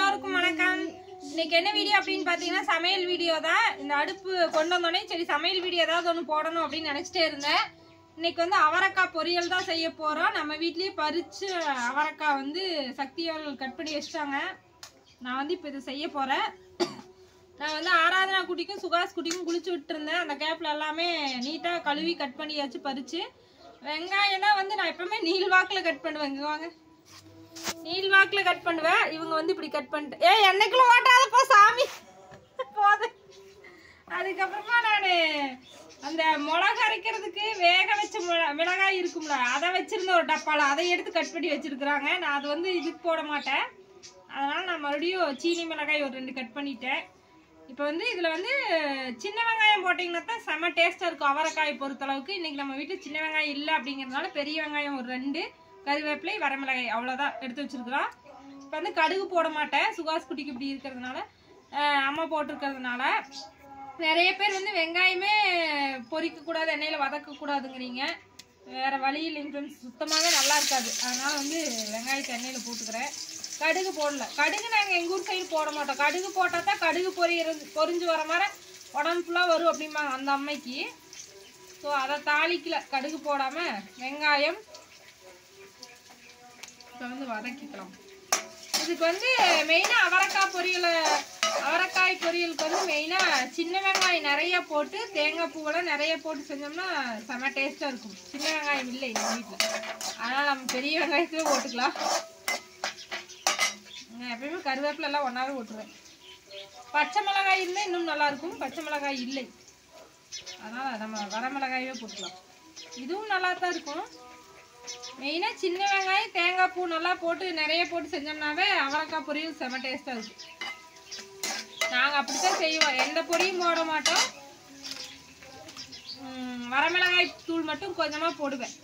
எல்லோருக்கும் வணக்கம். இன்னைக்கு என்ன வீடியோ அப்படின்னு பாத்தீங்கன்னா சமையல் வீடியோ தான். இந்த அடுப்பு கொண்டு வந்தோடனே சரி சமையல் வீடியோ ஏதாவது ஒன்று போடணும் அப்படின்னு நினைச்சிட்டே இருந்தேன். இன்னைக்கு வந்து அவரைக்காய் பொரியல் தான் செய்ய போறோம். நம்ம வீட்லயே பறிச்சு அவரைக்காய் வந்து சக்தி அவர்கள் கட் பண்ணி வச்சிட்டாங்க. நான் வந்து இப்போ இதை செய்ய போறேன். நான் வந்து ஆராதனா குட்டிக்கும் சுகாஸ் குட்டிக்கும் குளிச்சு விட்டு இருந்தேன். அந்த கேப்ல எல்லாமே நீட்டா கழுவி கட் பண்ணியாச்சு பறிச்சு. வெங்காயம் தான் வந்து நான் எப்பவுமே நீள் வாக்குல கட் பண்ணுவேன். இங்க வாங்க, நீள் வாக்குல கட் பண்ணுவேன். இவங்க வந்து இப்படி கட் பண்ணிட்டு என்னைக்குள்ள ஓட்டாதப்பா சாமி போது. அதுக்கப்புறமா நான் அந்த மிளகா அரைக்கிறதுக்கு வேக வச்ச மிளகாய் இருக்கும்ல, அதை வச்சிருந்த ஒரு டப்பால அதை எடுத்து கட் பண்ணி வச்சிருக்கிறாங்க. நான் அது வந்து இதுக்கு போட மாட்டேன். அதனால நான் மறுபடியும் சீனி மிளகாய் ஒரு 2 கட் பண்ணிட்டேன். இப்போ வந்து இதில் வந்து சின்ன வெங்காயம் போட்டிங்கன்னா தான் செம்ம டேஸ்ட்டாக இருக்கும் அவரைக்காய் பொறுத்தளவுக்கு. இன்றைக்கி நம்ம வீட்டில் சின்ன வெங்காயம் இல்லை அப்படிங்கிறதுனால பெரிய வெங்காயம் ஒரு 2, கருவேப்பிலை, வரமிளகாய் அவ்வளோதான் எடுத்து வச்சுருக்குறோம். இப்போ வந்து கடுகு போட மாட்டேன், சுகாஸ் குட்டிக்கு இப்படி இருக்கிறதுனால, அம்மா போட்டிருக்கிறதுனால. நிறைய பேர் வந்து வெங்காயமே பொரிக்கக்கூடாது, எண்ணெயில் வதக்கக்கூடாதுங்கிறீங்க. வேறு வழி இல்லைங்க ஃப்ரெண்ட்ஸ், சுத்தமாகவே நல்லா இருக்காது. அதனால் வந்து வெங்காயத்தை எண்ணெயில் போட்டுக்கிறேன். கடுகு போடல. கடுகு நாங்கள் எங்கள் ஊர் சைடு போட மாட்டோம். கடுகு போட்டால் தான் கடுகு பொரிஞ்சு வர மாதிரி உடம்பு ஃபுல்லாக வரும் அப்படிம்பாங்க அந்த அம்மைக்கு. ஸோ அதை தாளிக்கல, கடுகு போடாமல் வெங்காயம் இப்போ வந்து வதக்கிக்கலாம். இதுக்கு வந்து மெயினாக அவரைக்காய் பொரியலுக்கு வந்து மெயினாக சின்ன வெங்காயம் நிறைய போட்டு தேங்காய் பூவெல்லாம் நிறைய போட்டு செஞ்சோம்னா செம்ம டேஸ்ட்டாக இருக்கும். சின்ன வெங்காயம் இல்லை எங்கள் வீட்டில், அதனால் நம்ம பெரிய வெங்காயத்தையே போட்டுக்கலாம். எப்பயுமே கருவேப்பிலை எல்லாம் ஒன்றாவே போட்டுருவேன். பச்சை மிளகாய் இருந்தால் இன்னும் நல்லாயிருக்கும். பச்சை மிளகாய் இல்லை, அதனால் நம்ம வரமிளகாயே போட்டுக்கலாம். இதுவும் நல்லா தான் இருக்கும். மெயினாக சின்ன வெங்காயம் தேங்காய் பூ நல்லா போட்டு நிறைய போட்டு செஞ்சோம்னாவே அவரைக்காய் பொரியல் செம்ம டேஸ்ட்டாக இருக்கும். நாங்கள் அப்படித்தான் செய்வோம், எந்த பொரியும் போட மாட்டோம். வரமிளகாய் தூள் மட்டும் கொஞ்சமாக போடுவேன்,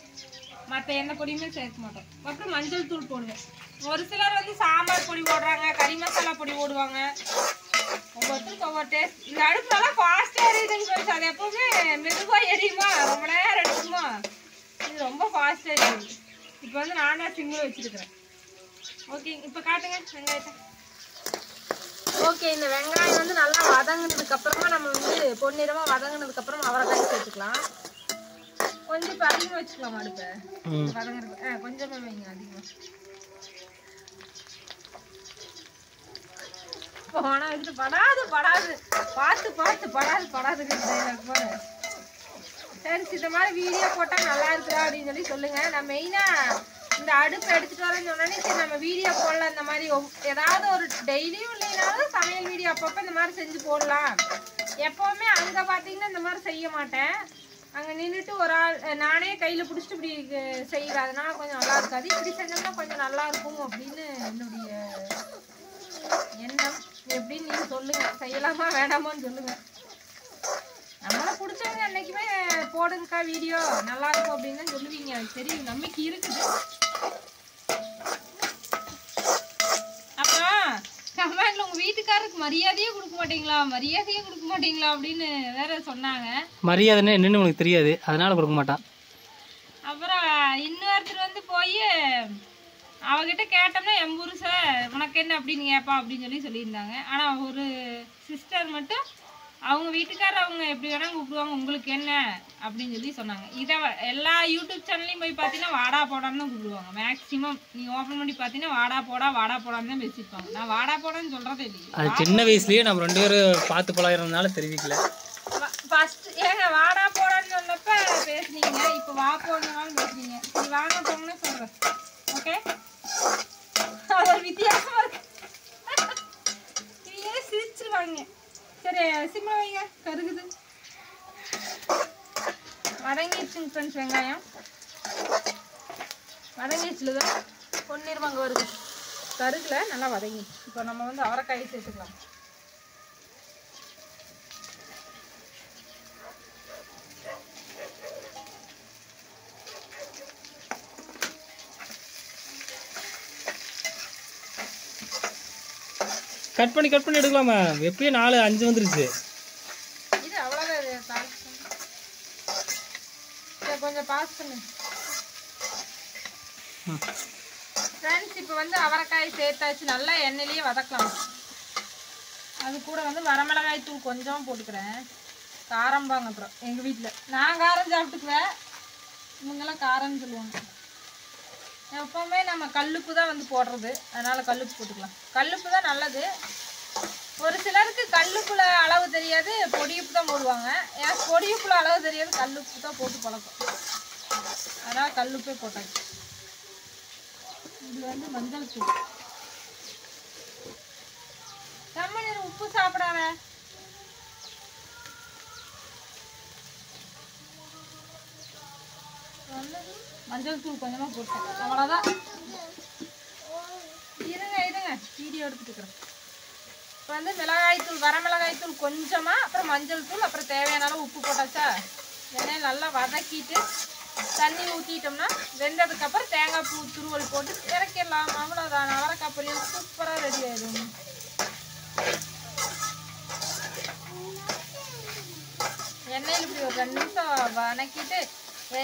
மற்ற எந்த பொடியுமே சேர்க்க மாட்டோம். அப்புறம் மஞ்சள் தூள் போடுவேன். ஒரு சிலர் வந்து சாம்பார் பொடி போடுறாங்க, கறி மசாலா பொடி போடுவாங்க. ஒவ்வொருத்தருக்கு ஒவ்வொரு டேஸ்ட். இந்த அடுப்புலாம் ஃபாஸ்ட்டாக எரியுதுங்க ஃப்ரெண்ட்ஸ். அது எப்பவுமே மெதுவாக எரியுமா, ரொம்ப நேரம் எடுக்குமா, இது ரொம்ப ஃபாஸ்ட்டாக எரியுது. இப்போ வந்து நான் தான் சிம்மில் வச்சுருக்கிறேன். ஓகே, இப்போ காட்டுங்க வெங்காயத்தை. ஓகே, இந்த வெங்காயம் வந்து நல்லா வதங்கினதுக்கப்புறமா நம்ம வந்து பொன்னிறமாக வதங்கினதுக்கப்புறமா அவரைக்காய் சேர்த்துக்கலாம். கொஞ்சம் இப்போ அதிகமாக வச்சுக்கலாம் அடுப்பை வதங்குறது. கொஞ்சமாக வைங்க, அதிகமாக போனால் வச்சுட்டு படாது படாதுங்க போல. சரி, இந்த மாதிரி வீடியோ போட்டால் நல்லா இருக்குதா அப்படின்னு சொல்லி சொல்லுங்கள். நான் மெயினாக இந்த அடுப்பை எடுத்துகிட்டு வரேன்னு சொன்னோன்னே சரி நம்ம வீடியோ போடலாம். இந்த மாதிரி ஏதாவது ஒரு டெய்லியும் இல்லைனாலும் சமையல் வீடியோ அப்பப்போ இந்த மாதிரி செஞ்சு போடலாம். எப்போவுமே அங்கே பார்த்தீங்கன்னா இந்த மாதிரி செய்ய மாட்டேன். அங்கே நின்றுட்டு ஒரு ஆள் நானே கையில் பிடிச்சிட்டு இப்படி செய்கிறேன். அதனால கொஞ்சம் நல்லா இருக்காது. இப்படி செஞ்சோம்னா கொஞ்சம் நல்லா இருக்கும் அப்படின்னு என்னுடைய எண்ணம். எப்படின்னு நீங்கள் சொல்லுங்கள், செய்யலாமா வேண்டாமான்னு சொல்லுங்கள். நம்மளை பிடிச்சவங்க அன்னைக்குமே போடுங்கக்கா வீடியோ நல்லா இருக்கும் அப்படின்னு தான் சொல்லுவீங்க. அது தெரியும், நம்பிக்கை இருக்குது. அப்புறம் கமெண்ட்ல உங்க வீட்டுக்காரருக்கு மரியாதையே கொடுக்க மாட்டீங்களா அப்படின்னு வேற சொன்னாங்க. மரியாதைன்னு என்னன்னு உனக்கு தெரியாது, அதனால கொடுக்க மாட்டான். அப்புறம் இன்னொருத்தர் வந்து போய் அவகிட்ட கேட்டோம்னா என் புருஷன் உனக்கு என்ன அப்படின்னு கேட்பா அப்படின்னு சொல்லியிருந்தாங்க. ஆனால் ஒரு சிஸ்டர் மட்டும் அவங்க வீட்டுக்காரர் அவங்க எப்படி வேணா கூப்பிடுவாங்க, உங்களுக்கு என்ன அப்படின்னு சொன்னாங்க. இதை எல்லா யூடியூப் சேனல்லையும் போய் பார்த்தீங்கன்னா வாடா போடான்னு தான் கூப்பிடுவாங்க. மேக்ஸிமம் நீங்கள் ஓப்பன் பண்ணி பார்த்தீங்கன்னா வாடா போடான்னு தான் பேசியிருப்பாங்க. நான் வாடா போடான்னு சொல்கிறதே இல்லையே. அது சின்ன வயசுலேயே நம்ம 2 பேரும் பார்த்து பழகிறதுனால தெரிவிக்கல. ஃபர்ஸ்ட் ஏங்க வாடா போடான்னு சொன்னப்ப பேசுனீங்க, இப்போ வா போனாலும் பேசுனீங்க. சரி வாங்க போங்கன்னு சொல்கிறேன். ஓகே, அது ஒரு வித்தியாசமாக இருக்கு. நீங்களே சிரிச்சிருவாங்க. சரி சிம்மில் வைங்க, கருகுது. வதங்கிடுச்சுங்க ஃப்ரெண்ட்ஸ். வெங்காயம் வதங்கிடுச்சுல, பொன்னிறமாங்க வருது, கருகுல நல்லா வதங்கிடுச்சு. இப்போ நம்ம வந்து அவரைக்காய் சேர்த்துக்கலாம். கட் பண்ணி எடுக்கலாமா? எப்பயும் 4-5 வந்துருச்சு. இது அவ்வளோதான். கொஞ்சம் பாஸ் பண்ணு. ஃப்ரெண்ட்ஸ் இப்போ வந்து அவரைக்காய் சேர்த்தாச்சு, நல்லா எண்ணெயிலேயே வதக்கலாம். அது கூட வந்து வரமிளகாய் தூள் கொஞ்சம் போட்டுக்கிறேன். காரம்பாங்க அப்புறம் எங்கள் வீட்டில். நான் காரம் சாப்பிட்டுக்குவேன், இவங்கெல்லாம் காரம்னு சொல்லுவாங்க. எப்போவுமே நம்ம கல்லுப்பு தான் வந்து போடுறது, அதனால் கல்லுப்பு போட்டுக்கலாம். கல்லுப்பு தான் நல்லது. ஒரு சிலருக்கு கல்லுப்புல அளவு தெரியாது, பொடியுப்பு தான் போடுவாங்க. எனக்கு பொடியுப்புல அளவு தெரியாது, கல்லுப்பு தான் போட்டு பழக்கம். அதனால் கல்லுப்பே போட்டாச்சு. இது வந்து மஞ்சள் தூள். நம்ம உப்பு சாப்பிடாத. மஞ்சள் தூள் கொஞ்சமாக போட்டேன், அவ்வளோதான். இருங்க வீடியோ எடுத்துட்டு இருக்கிறேன். இப்போ வந்து மிளகாய்த்தூள், வரமிளகாய்த்தூள் கொஞ்சமாக, அப்புறம் மஞ்சள் தூள், அப்புறம் தேவையான அளவு உப்பு போட்டாச்சா. எண்ணெய் நல்லா வதக்கிட்டு தண்ணி ஊற்றிட்டோம்னா வெந்ததுக்கப்புறம் தேங்காய் பூ துருவல் போட்டு இறக்கிடலாம். அவ்வளோதான், அவரைக்காய் பொரியல் சூப்பராக ரெடி ஆயிடும். எண்ணெயில் இப்படி ஒரு 2 நிமிஷம் வதக்கிட்டு,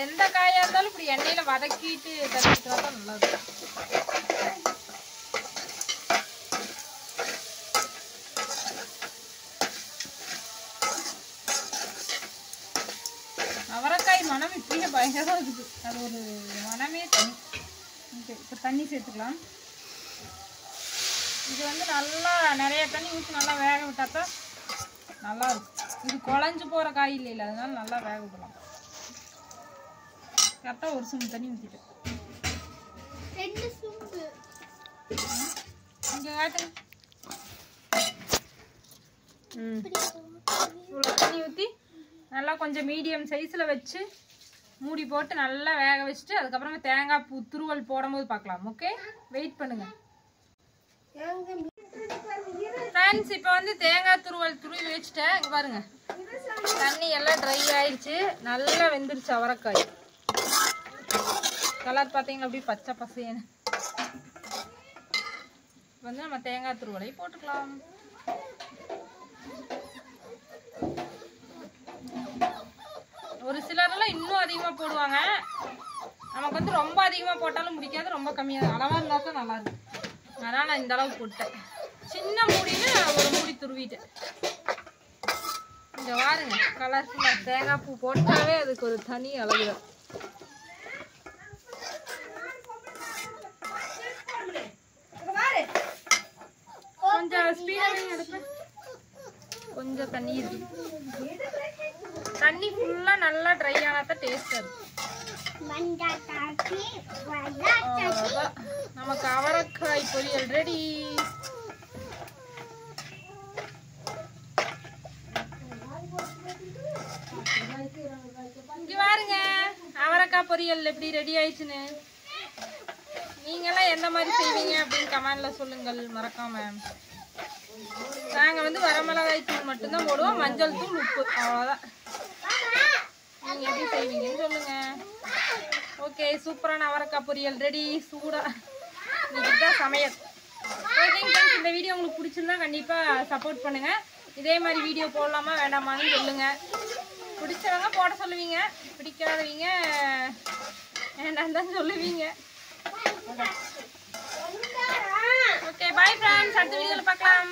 எந்த காயாக இருந்தாலும் இப்படி எண்ணெயில் வதக்கிட்டு தண்ணி ஊற்றினா தான் நல்லாயிருக்கும். அவரைக்காய் மனம் இப்படியே பயங்கரமாக இருக்குது, அது ஒரு மனமே தண்ணி. ஓகே, இப்போ தண்ணி சேர்த்துக்கலாம். இது வந்து நல்லா நிறைய தண்ணி ஊற்றி நல்லா வேக விட்டால் தான் நல்லாயிருக்கும். இது குழஞ்சி போகிற காய் இல்லை, அதனால நல்லா வேக விடலாம். கரெக்டாக ஒரு சும்பு தண்ணி ஊற்றிட்டேன். இங்கே காட்டுங்க. இவ்வளோ தண்ணி ஊற்றி நல்லா கொஞ்சம் மீடியம் சைஸில் வச்சு மூடி போட்டு நல்லா வேக வச்சுட்டு அதுக்கப்புறமா தேங்காய் பூ துருவல் போடும்போது பார்க்கலாம். ஓகே, வெயிட் பண்ணுங்க ஃப்ரெண்ட்ஸ். இப்போ வந்து தேங்காய் துருவி வச்சுட்டேன். இங்கே பாருங்க, தண்ணி எல்லாம் ட்ரை ஆயிடுச்சு, நல்லா வெந்துருச்சு அவரைக்காய். கலர் பார்த்தீங்களா அப்படியே பச்சை பசேன்னு. வந்து நம்ம தேங்காய் துருவலை போட்டுக்கலாம். ஒரு சிலரெல்லாம் இன்னும் அதிகமாக போடுவாங்க. நமக்கு வந்து ரொம்ப அதிகமாக போட்டாலும் பிடிக்காது, ரொம்ப கம்மியாக அளவாக இருந்தால் தான் நல்லாயிருக்கும். அதனால் நான் இந்த அளவு போட்டேன். சின்ன மூடின்னு ஒரு மூடி துருவிட்டேன். இங்கே பாருங்க, கலர்ஃபுல்லாக தேங்காய் பூ போட்டாவே அதுக்கு ஒரு தனி அழகு தான். கொஞ்சம் ஸ்பீடாக எடுப்பேன். கொஞ்சம் தண்ணி இருக்கு, தண்ணி ஃபுல்லா நல்லா ட்ரை ஆனாதான் டேஸ்டா இருக்கும். நமக்கு அவரைக்காய் பொரியல் ரெடி. இங்க பாருங்க, அவரைக்காய் பொரியல் எப்படி ரெடி ஆயிடுச்சுன்னு. நீங்கெல்லாம் எந்த மாதிரி செய்வீங்க அப்படின்னு கமெண்ட்ல சொல்லுங்கள் மறக்காம. நாங்க வந்து வரமிளகாய் தூள் மட்டும்தான் போடுவோம், மஞ்சள் தூள், உப்பு, அவ்வளோதான். நீங்க எப்படி செய்வீங்கன்னு சொல்லுங்க. ஓகே, சூப்பரான அவரைக்காய் பொரியல் ரெடி, சூடா. இன்னைக்கு தான் சமையல். ஓகேங்க, இந்த வீடியோ உங்களுக்கு பிடிச்சிருந்தா கண்டிப்பா சப்போர்ட் பண்ணுங்க. இதே மாதிரி வீடியோ போடலாமா வேண்டாமான்னு சொல்லுங்க. பிடிச்சவங்க போட சொல்லுவீங்க, பிடிக்காதவங்க வேண்டாம் தான் சொல்லுவீங்க. ஓகே, பாய் ஃப்ரெண்ட்ஸ், அடுத்த வீடியோவில் பார்க்கலாம்.